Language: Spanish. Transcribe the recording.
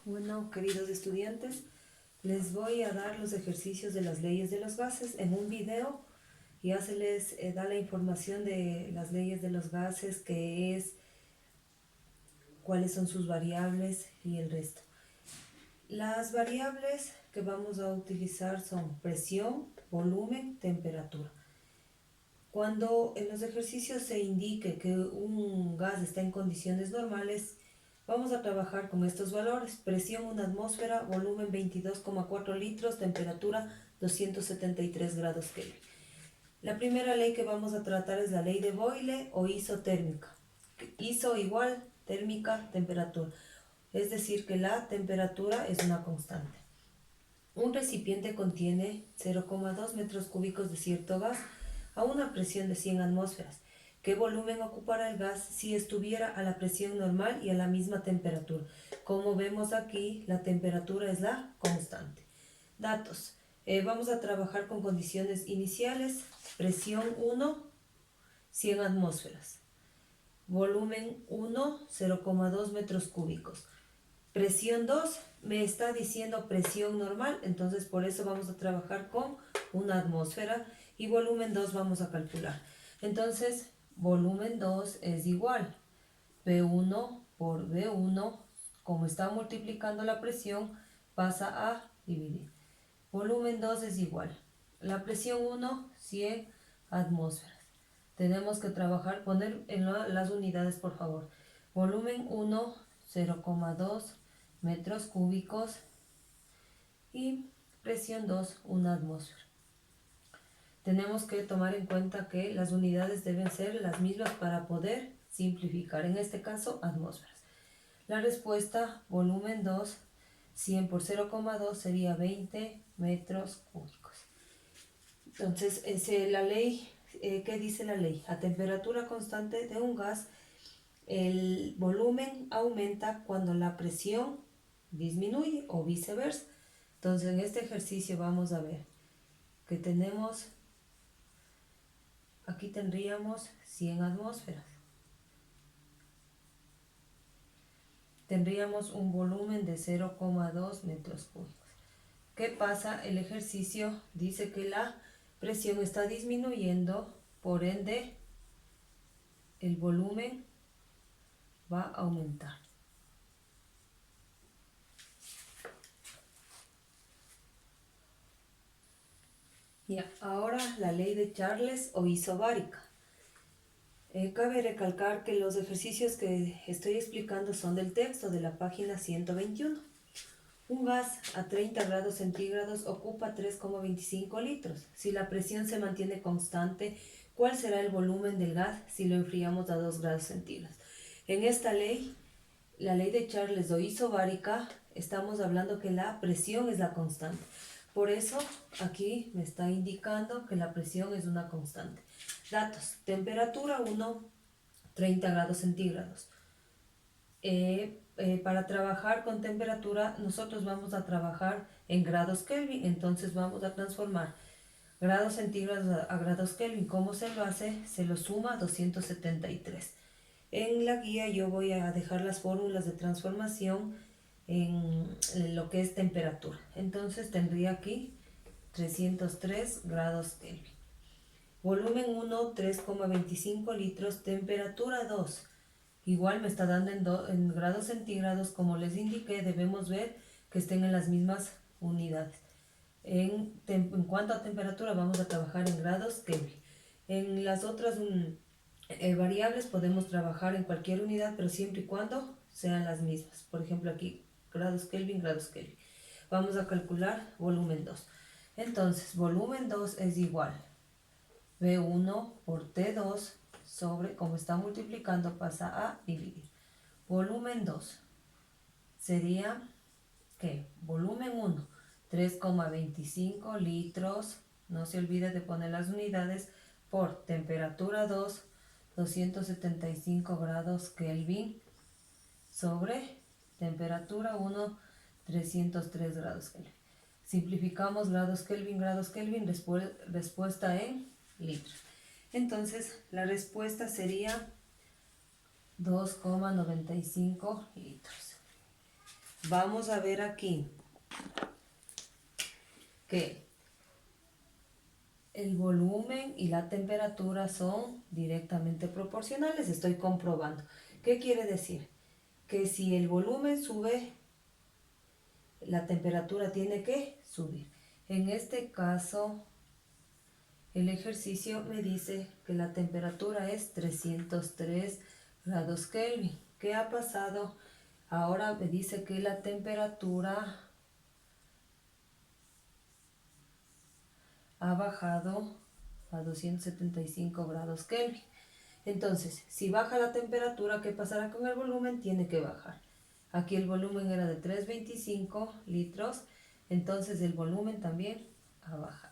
Bueno, queridos estudiantes, les voy a dar los ejercicios de las leyes de los gases en un video. Ya se les da la información de las leyes de los gases, qué es, cuáles son sus variables y el resto. Las variables que vamos a utilizar son presión, volumen, temperatura. Cuando en los ejercicios se indique que un gas está en condiciones normales, vamos a trabajar con estos valores: presión 1 atmósfera, volumen 22,4 litros, temperatura 273 grados Kelvin. La primera ley que vamos a tratar es la ley de Boyle o isotérmica. Iso igual térmica, temperatura. Es decir, que la temperatura es una constante. Un recipiente contiene 0,2 metros cúbicos de cierto gas a una presión de 100 atmósferas. ¿Qué volumen ocupará el gas si estuviera a la presión normal y a la misma temperatura? Como vemos aquí, la temperatura es la constante. Datos. Vamos a trabajar con condiciones iniciales. Presión 1, 100 atmósferas. Volumen 1, 0,2 metros cúbicos. Presión 2, me está diciendo presión normal, entonces por eso vamos a trabajar con una atmósfera, y volumen 2 vamos a calcular. Entonces, volumen 2 es igual V1 por V1, como está multiplicando la presión, pasa a dividir. Volumen 2 es igual, la presión 1, 100 atmósferas. Tenemos que trabajar, poner en las unidades, por favor. Volumen 1, 0,2 metros cúbicos, y presión 2, 1 atmósfera. Tenemos que tomar en cuenta que las unidades deben ser las mismas para poder simplificar, en este caso atmósferas. La respuesta, volumen 2, 100 por 0,2 sería 20 metros cúbicos. Entonces, la ley, ¿qué dice la ley? A temperatura constante de un gas, el volumen aumenta cuando la presión disminuye o viceversa. Entonces, en este ejercicio vamos a ver que tenemos, aquí tendríamos 100 atmósferas. Tendríamos un volumen de 0,2 metros cúbicos. ¿Qué pasa? El ejercicio dice que la presión está disminuyendo, por ende, el volumen va a aumentar. Ya, ahora la ley de Charles o isobárica. Cabe recalcar que los ejercicios que estoy explicando son del texto de la página 121. Un gas a 30 grados centígrados ocupa 3,25 litros. Si la presión se mantiene constante, ¿cuál será el volumen del gas si lo enfriamos a 2 grados centígrados? En esta ley, la ley de Charles o isobárica, estamos hablando que la presión es la constante. Por eso aquí me está indicando que la presión es una constante. Datos: temperatura 1, 30 grados centígrados. Para trabajar con temperatura nosotros vamos a trabajar en grados Kelvin, entonces vamos a transformar grados centígrados a grados Kelvin. ¿Cómo se lo hace? Se lo suma 273. En la guía yo voy a dejar las fórmulas de transformación en lo que es temperatura. Entonces tendría aquí 303 grados Kelvin. Volumen 1, 3,25 litros. Temperatura 2. Igual me está dando en grados centígrados. Como les indiqué, debemos ver que estén en las mismas unidades. En cuanto a temperatura, vamos a trabajar en grados Kelvin. En las otras variables podemos trabajar en cualquier unidad, pero siempre y cuando sean las mismas. Por ejemplo, aquí grados Kelvin, grados Kelvin. Vamos a calcular volumen 2. Entonces, volumen 2 es igual V1 por T2 sobre, como está multiplicando, pasa a dividir. Volumen 2 sería, ¿qué? Volumen 1, 3,25 litros, no se olvide de poner las unidades, por temperatura 2, 275 grados Kelvin, sobre temperatura 1, 303 grados Kelvin. Simplificamos grados Kelvin, respuesta en litros. Entonces, la respuesta sería 2,95 litros. vamos a ver aquí que el volumen y la temperatura son directamente proporcionales. Estoy comprobando. ¿Qué quiere decir? Que si el volumen sube, la temperatura tiene que subir. En este caso, el ejercicio me dice que la temperatura es 303 grados Kelvin. ¿Qué ha pasado? Ahora me dice que la temperatura ha bajado a 275 grados Kelvin. Entonces, si baja la temperatura, ¿qué pasará con el volumen? Tiene que bajar. Aquí el volumen era de 325 litros, entonces el volumen también ha bajado.